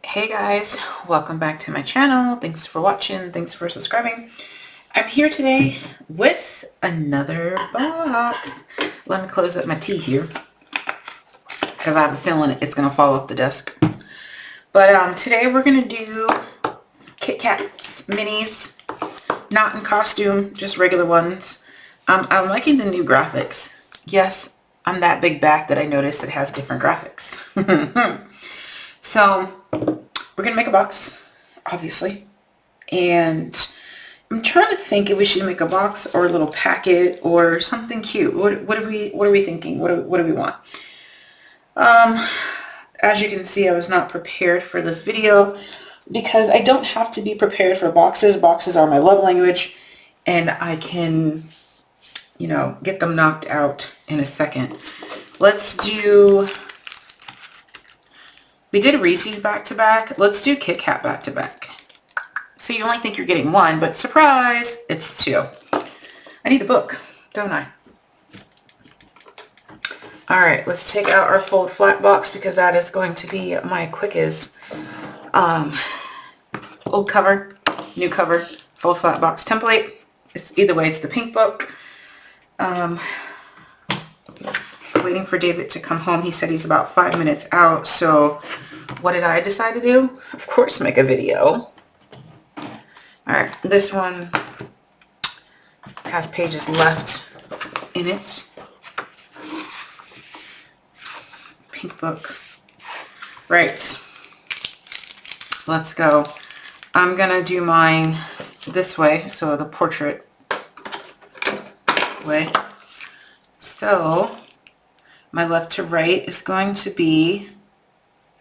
Hey guys, welcome back to my channel. Thanks for watching. Thanks for subscribing. I'm here today with another box. Let me close up my tea here because I have a feeling it's going to fall off the desk. But today we're going to do Kitkat minis, not in costume, just regular ones. I'm liking the new graphics. Yes, I'm that big back that I noticed it has different graphics. So we're going to make a box, obviously. And I'm trying to think if we should make a box or a little packet or something cute. What are we thinking? What do we want? As you can see, I was not prepared for this video because I don't have to be prepared for boxes. Boxes are my love language and I can, you know, get them knocked out in a second. We did Reese's back to back. Let's do Kit Kat back to back. So you only think you're getting one, but surprise, it's two. I need a book, don't I? All right, let's take out our fold flat box because that is going to be my quickest. Old cover, new cover, fold flat box template. It's either way, it's the pink book. Waiting for David to come home. He said he's about 5 minutes out. So what did I decide to do? Of course, make a video. All right, this one has pages left in it. Pink book. Right, let's go. I'm gonna do mine this way, so the portrait way. So my left to right is going to be,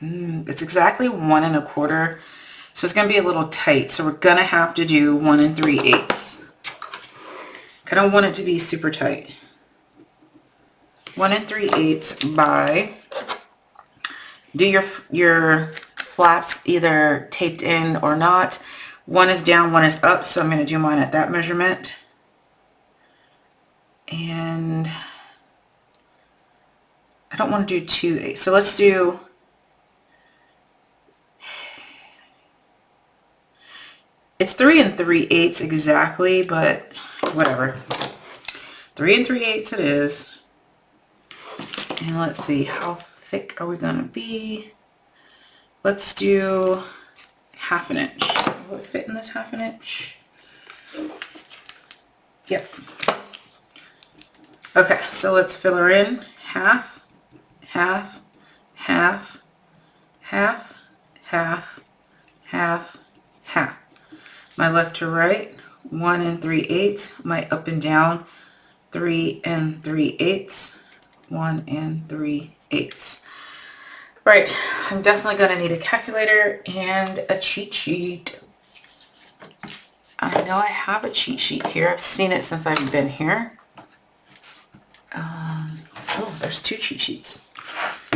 it's exactly 1 1/4. So it's going to be a little tight. So we're going to have to do 1 3/8. I don't want it to be super tight. 1 3/8 by, do your flaps either taped in or not. One is down, one is up. So I'm going to do mine at that measurement. And I don't want to do 2/8. So let's do, it's 3 3/8 exactly, but whatever. 3 3/8 it is. And let's see, how thick are we going to be? Let's do 1/2 inch. Will it fit in this 1/2 inch? Yep. Okay, so let's fill her in. Half, half, half, half, half, half, half. My left to right, 1 3/8. My up and down, 3 3/8. 1 3/8. Right, I'm definitely going to need a calculator and a cheat sheet. I know I have a cheat sheet here. I've seen it since I've been here. Oh, there's 2 cheat sheets.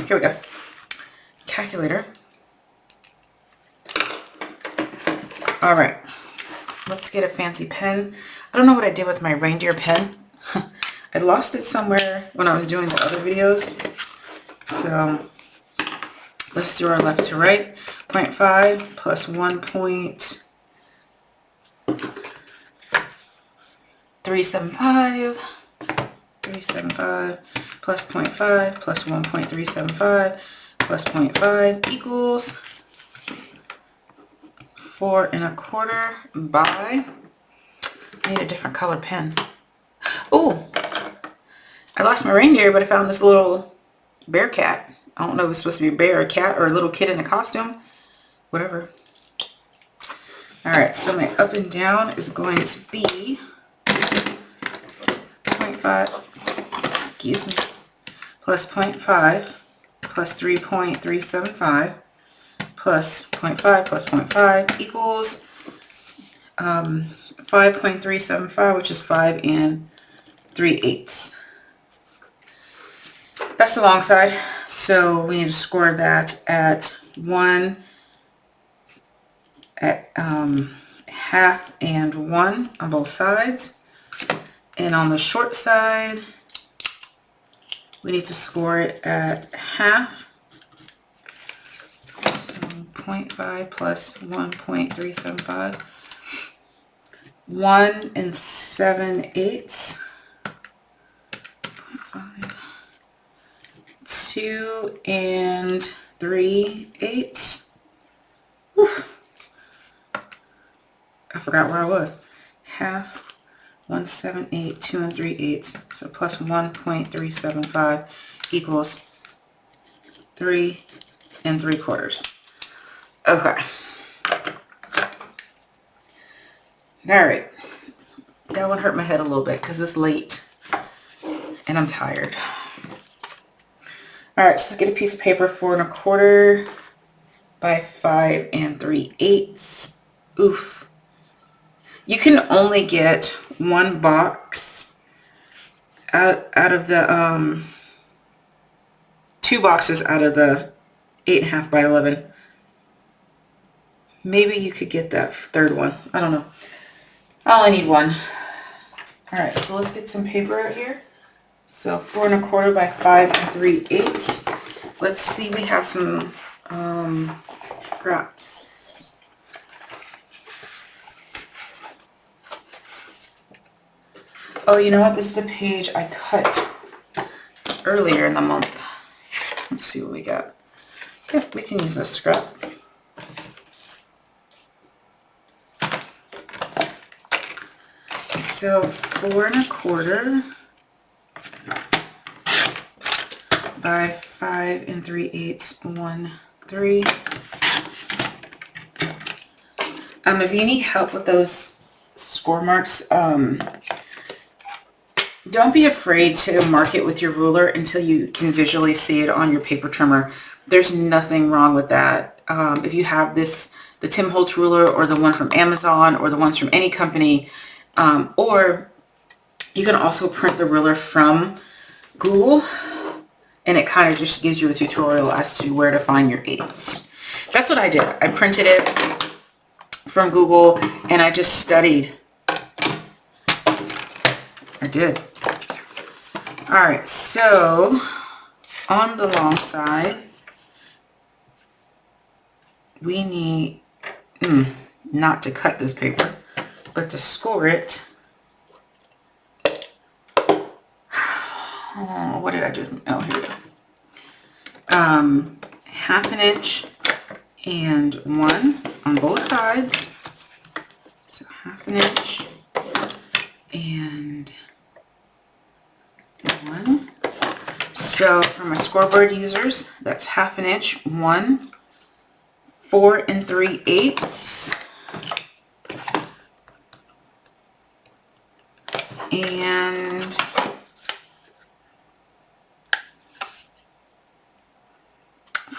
Here we go. Calculator. All right. Let's get a fancy pen. I don't know what I did with my reindeer pen. I lost it somewhere when I was doing the other videos. So let's do our left to right. 0.5 plus 1.375. 375 plus 0.5 plus 1.375 plus 0.5 equals 4 1/4 by, I need a different color pen. Oh, I lost my reindeer, but I found this little bear cat. I don't know if it's supposed to be a bear or a cat or a little kid in a costume. Whatever. All right, so my up and down is going to be 0.5, excuse me, plus 0.5 plus 3.375 plus 0.5 plus 0.5 equals 5.375, which is 5 3/8. That's the long side, so we need to score that at 1, at half and 1 on both sides. And on the short side, we need to score it at half. So 0.5 plus 1.375. 1 7/8. 2 3/8. I forgot where I was. Half, 1 7/8, 2 3/8. So plus 1.375 equals 3 3/4. Okay. All right. That one hurt my head a little bit because it's late and I'm tired. All right, so let's get a piece of paper, 4 1/4 by 5 3/8. Oof. You can only get one box out of the 2 boxes out of the 8.5 by 11. Maybe you could get that third one. I don't know. I only need one. All right, so let's get some paper out here. So 4 1/4 by 5 3/8. Let's see, we have some scraps. Oh, you know what? This is a page I cut earlier in the month. Let's see what we got. Yep, we can use this scrap. So 4 1/4 by 5 3/8, 1 3. If you need help with those score marks, don't be afraid to mark it with your ruler until you can visually see it on your paper trimmer. There's nothing wrong with that. If you have the Tim Holtz ruler or the one from Amazon or the ones from any company, or you can also print the ruler from Google, and it kind of just gives you a tutorial as to where to find your 8ths. That's what I did. I printed it from Google and I just studied. I did. All right, so on the long side, we need, not to cut this paper, but to score it. Oh, what did I do? Oh, here we go. 1/2 inch and 1 on both sides. So 1/2 inch and 1. So for my scoreboard users, that's 1/2 inch, 1, 4 3/8, and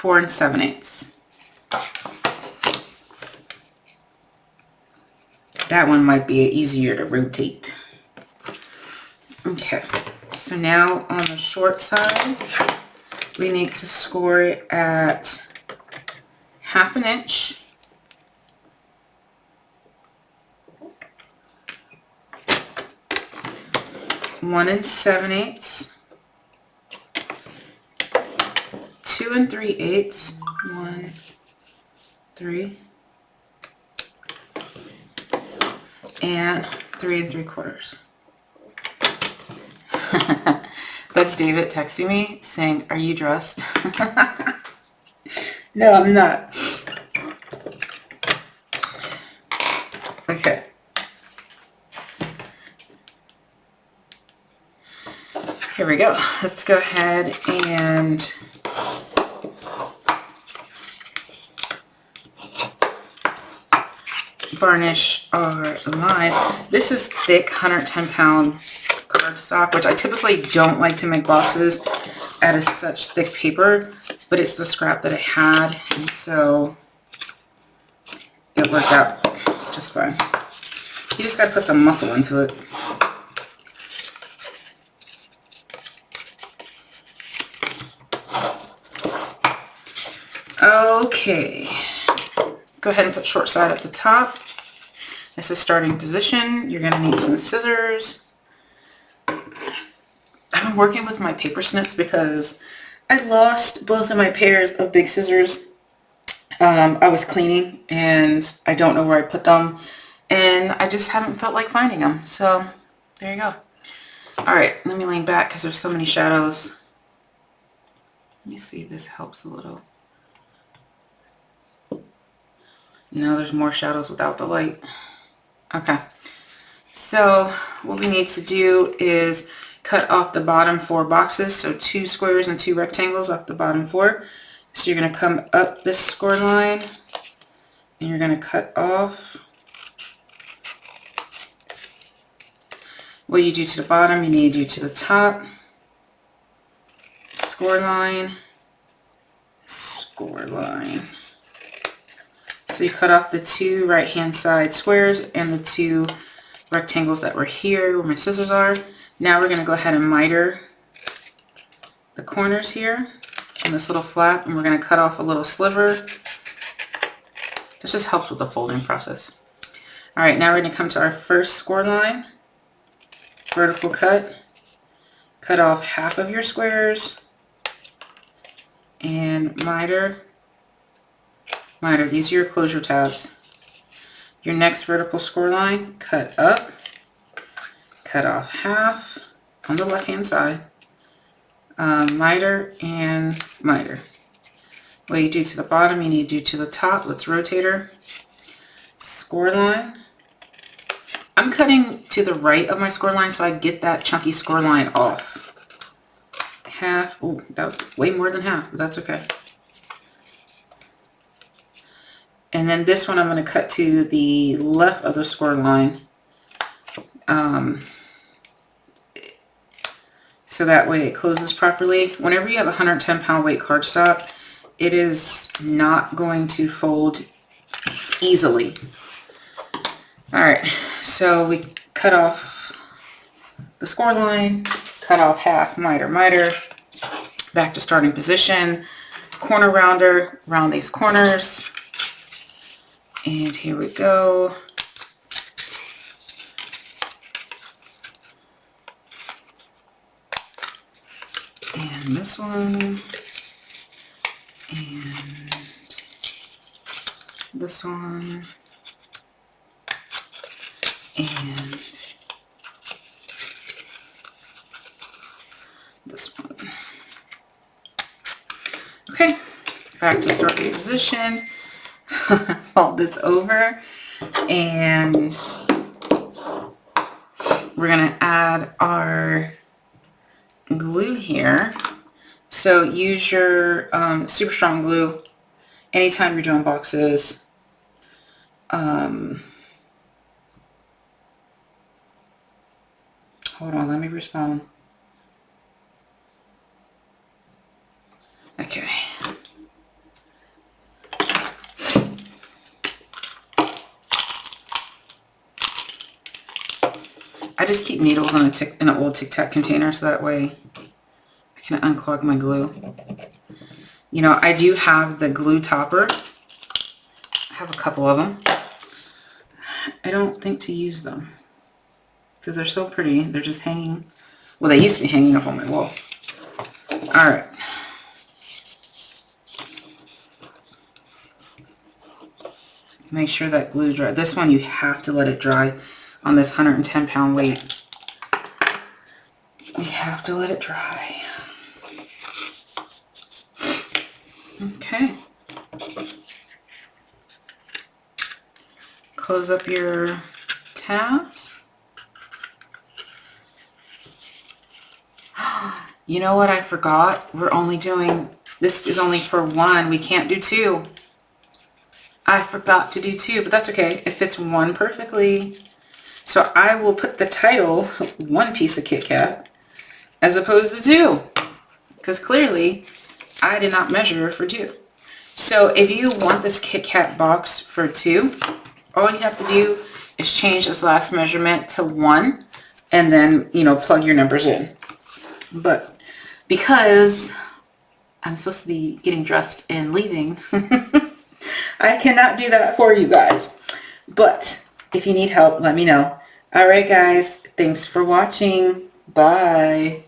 4 7/8. That one might be easier to rotate. Okay, so now on the short side, we need to score it at 1/2 inch, 1 7/8, 2 3/8, 1, 3, and 3 3/4. That's David texting me saying, "Are you dressed?" No, I'm not. Okay. Here we go. Let's go ahead and varnish our lines. This is thick 110-pound cardstock, which I typically don't like to make boxes out of such thick paper, but it's the scrap that I had, and so it worked out just fine. You just gotta put some muscle into it. Okay, go ahead and put short side at the top. This is starting position. You're gonna need some scissors. I've been working with my paper snips because I lost both of my pairs of big scissors I was cleaning and I don't know where I put them, and I just haven't felt like finding them. So there you go. All right, let me lean back because there's so many shadows. Let me see if this helps a little. No, there's more shadows without the light. Okay, so what we need to do is cut off the bottom 4 boxes, so 2 squares and 2 rectangles off the bottom 4. So you're going to come up this score line and you're going to cut off. What you do to the bottom, you need to do to the top. Score line, score line. So you cut off the 2 right hand side squares and the 2 rectangles that were here where my scissors are. Now we're going to go ahead and miter the corners here on this little flap, and we're going to cut off a little sliver. This just helps with the folding process. Alright, now we're going to come to our first score line. Vertical cut. Cut off half of your squares and miter. Miter, these are your closure tabs. Your next vertical score line, cut up, cut off half on the left hand side, miter and miter. What you do to the bottom, you need to do to the top. Let's rotate her. Score line. I'm cutting to the right of my score line so I get that chunky score line off. Half. Oh, that was way more than half, but that's okay. And then this one I'm going to cut to the left of the score line. So that way it closes properly. Whenever you have a 110-pound weight cardstock, it is not going to fold easily. Alright, so we cut off the score line, cut off half, miter, miter, back to starting position, corner rounder, round these corners, and here we go. And this one, and this one, and this one. Okay, back to starting position. Fold this over, and we're gonna add our glue here. So use your super strong glue anytime you're doing boxes. Hold on, let me respond. Okay. I just keep needles in an old Tic Tac container so that way I can unclog my glue. You know, I do have the glue topper. I have a couple of them. I don't think to use them because they're so pretty. They're just hanging. Well, they used to be hanging up on my wall. All right. Make sure that glue dry. This one you have to let it dry on this 110-pound weight. You have to let it dry. Okay. Close up your tabs. You know what I forgot? We're only doing, this is only for 1. We can't do 2. I forgot to do 2, but that's okay. It fits 1 perfectly. So I will put the title, 1 piece of Kit Kat, as opposed to 2. Because clearly, I did not measure for 2. So if you want this Kit Kat box for 2, all you have to do is change this last measurement to 1. And then, you know, plug your numbers in. But because I'm supposed to be getting dressed and leaving, I cannot do that for you guys. But if you need help, let me know. All right, guys. Thanks for watching. Bye.